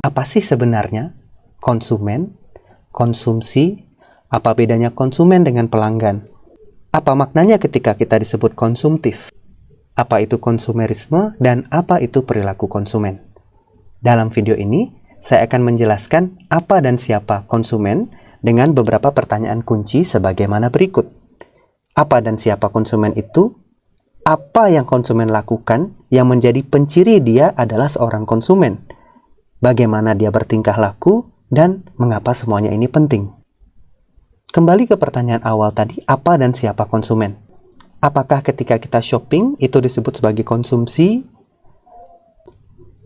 Apa sih sebenarnya konsumen, konsumsi? Apa bedanya konsumen dengan pelanggan? Apa maknanya ketika kita disebut konsumtif? Apa itu konsumerisme dan apa itu perilaku konsumen? Dalam video ini, saya akan menjelaskan apa dan siapa konsumen dengan beberapa pertanyaan kunci sebagaimana berikut. Apa dan siapa konsumen itu? Apa yang konsumen lakukan yang menjadi penciri dia adalah seorang konsumen? Bagaimana dia bertingkah laku dan mengapa semuanya ini penting? Kembali ke pertanyaan awal tadi, apa dan siapa konsumen? Apakah ketika kita shopping itu disebut sebagai konsumsi?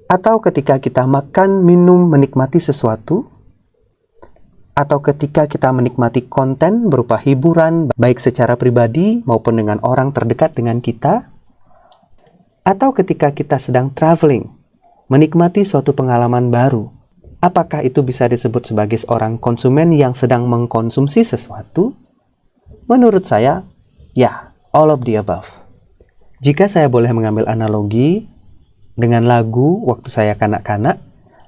Atau ketika kita makan, minum, menikmati sesuatu? Atau ketika kita menikmati konten berupa hiburan, baik secara pribadi maupun dengan orang terdekat dengan kita? Atau ketika kita sedang traveling, menikmati suatu pengalaman baru, apakah itu bisa disebut sebagai seorang konsumen yang sedang mengkonsumsi sesuatu? Menurut saya, ya, all of the above. Jika saya boleh mengambil analogi dengan lagu waktu saya kanak-kanak,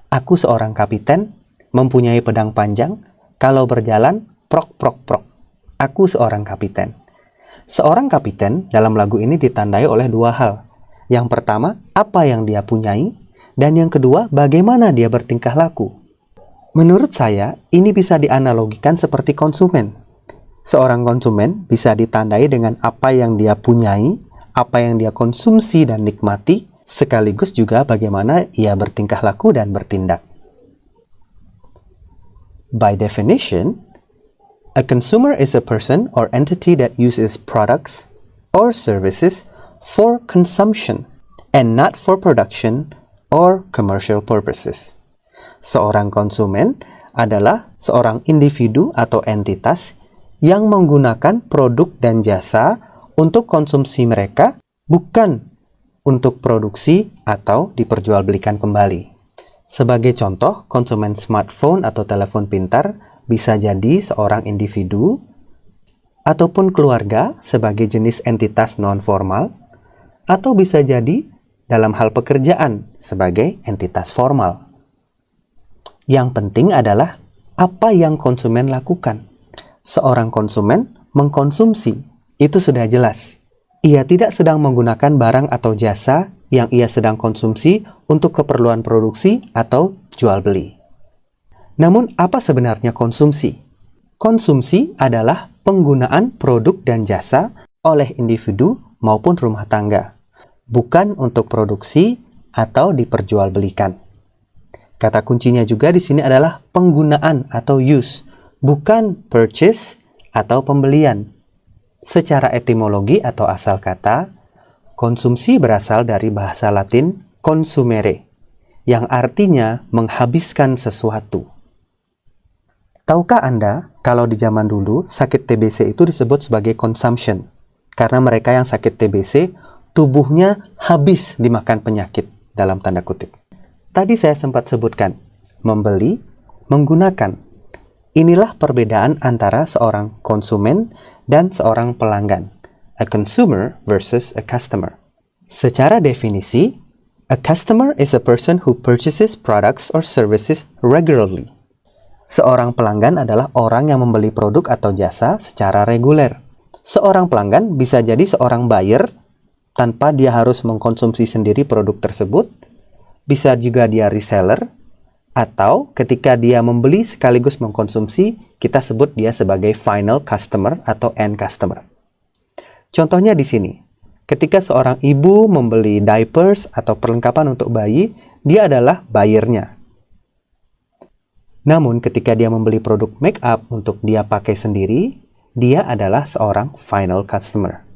aku seorang kapiten, mempunyai pedang panjang, kalau berjalan, prok, prok, prok. Aku seorang kapiten. Seorang kapiten dalam lagu ini ditandai oleh dua hal. Yang pertama, apa yang dia punyai, dan yang kedua, bagaimana dia bertingkah laku. Menurut saya, ini bisa dianalogikan seperti konsumen. Seorang konsumen bisa ditandai dengan apa yang dia punyai, apa yang dia konsumsi dan nikmati, sekaligus juga bagaimana ia bertingkah laku dan bertindak. By definition, a consumer is a person or entity that uses products or services for consumption and not for production or commercial purposes. Seorang konsumen adalah seorang individu atau entitas yang menggunakan produk dan jasa untuk konsumsi mereka, bukan untuk produksi atau diperjualbelikan kembali. Sebagai contoh, konsumen smartphone atau telepon pintar bisa jadi seorang individu ataupun keluarga sebagai jenis entitas non-formal, atau bisa jadi dalam hal pekerjaan sebagai entitas formal. Yang penting adalah apa yang konsumen lakukan. Seorang konsumen mengkonsumsi, itu sudah jelas. Ia tidak sedang menggunakan barang atau jasa yang ia sedang konsumsi untuk keperluan produksi atau jual beli. Namun, apa sebenarnya konsumsi? Konsumsi adalah penggunaan produk dan jasa oleh individu maupun rumah tangga, bukan untuk produksi atau diperjualbelikan. Kata kuncinya juga di sini adalah penggunaan atau use, bukan purchase atau pembelian. Secara etimologi atau asal kata, konsumsi berasal dari bahasa Latin consumere, yang artinya menghabiskan sesuatu. Tahukah Anda, kalau di zaman dulu, sakit TBC itu disebut sebagai consumption, karena mereka yang sakit TBC, tubuhnya habis dimakan penyakit, dalam tanda kutip. Tadi saya sempat sebutkan, membeli, menggunakan. Inilah perbedaan antara seorang konsumen dan seorang pelanggan. A consumer versus a customer. Secara definisi, a customer is a person who purchases products or services regularly. Seorang pelanggan adalah orang yang membeli produk atau jasa secara reguler. Seorang pelanggan bisa jadi seorang buyer tanpa dia harus mengkonsumsi sendiri produk tersebut. Bisa juga dia reseller, atau ketika dia membeli sekaligus mengkonsumsi, kita sebut dia sebagai final customer atau end customer. Contohnya di sini, ketika seorang ibu membeli diapers atau perlengkapan untuk bayi, dia adalah buyer-nya. Namun ketika dia membeli produk make up untuk dia pakai sendiri, dia adalah seorang final customer.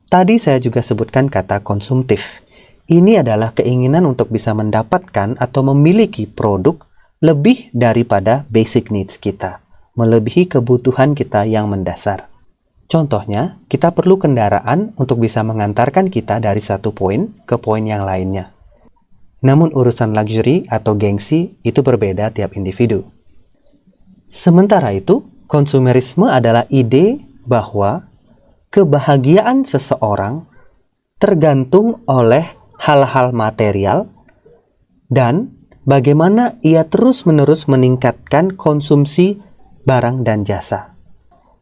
Tadi saya juga sebutkan kata konsumtif. Ini adalah keinginan untuk bisa mendapatkan atau memiliki produk lebih daripada basic needs kita, melebihi kebutuhan kita yang mendasar. Contohnya, kita perlu kendaraan untuk bisa mengantarkan kita dari satu poin ke poin yang lainnya. Namun urusan luxury atau gengsi itu berbeda tiap individu. Sementara itu, konsumerisme adalah ide bahwa kebahagiaan seseorang tergantung oleh hal-hal material dan bagaimana ia terus-menerus meningkatkan konsumsi barang dan jasa.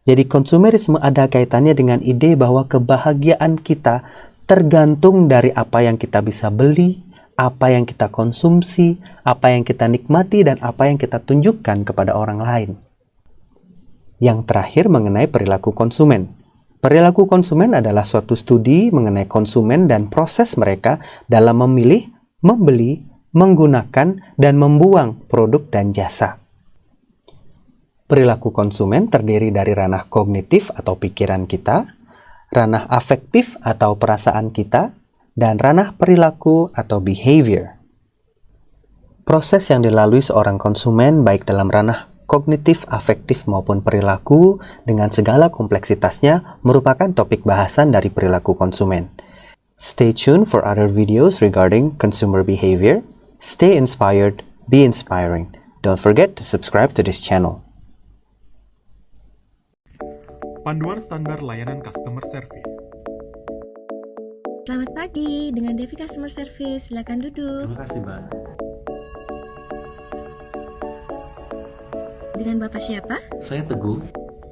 Jadi konsumerisme ada kaitannya dengan ide bahwa kebahagiaan kita tergantung dari apa yang kita bisa beli, apa yang kita konsumsi, apa yang kita nikmati, dan apa yang kita tunjukkan kepada orang lain. Yang terakhir mengenai perilaku konsumen. Perilaku konsumen adalah suatu studi mengenai konsumen dan proses mereka dalam memilih, membeli, menggunakan, dan membuang produk dan jasa. Perilaku konsumen terdiri dari ranah kognitif atau pikiran kita, ranah afektif atau perasaan kita, dan ranah perilaku atau behavior. Proses yang dilalui seorang konsumen baik dalam ranah kognitif, afektif maupun perilaku dengan segala kompleksitasnya merupakan topik bahasan dari perilaku konsumen. Stay tuned for other videos regarding consumer behavior. Stay inspired, be inspiring. Don't forget to subscribe to this channel. Panduan Standar Layanan Customer Service. Selamat pagi, dengan Devi Customer Service, silakan duduk. Terima kasih, Mbak. Dengan Bapak siapa? Saya Teguh.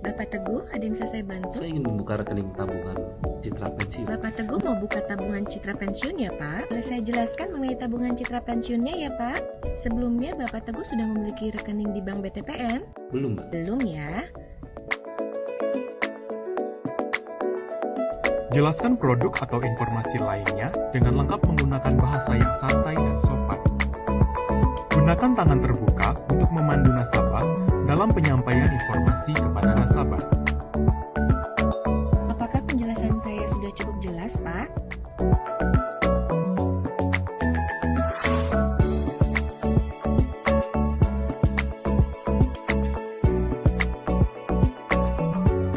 Bapak Teguh, ada yang bisa saya bantu? Saya ingin membuka rekening tabungan Citra Pensiun. Bapak Teguh mau buka tabungan Citra Pensiun ya, Pak? Boleh saya jelaskan mengenai tabungan Citra Pensiunnya ya, Pak? Sebelumnya Bapak Teguh sudah memiliki rekening di Bank BTPN? Belum, Mbak. Belum ya? Jelaskan produk atau informasi lainnya dengan lengkap menggunakan bahasa yang santai dan sopan. Gunakan tangan terbuka untuk memandu nasabah dalam penyampaian informasi kepada nasabah. Apakah penjelasan saya sudah cukup jelas, Pak?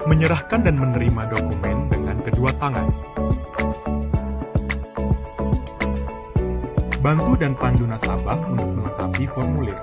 Menyerahkan dan menerima dokumen dengan kedua tangan. Bantu dan pandu nasabah untuk melengkapi formulir.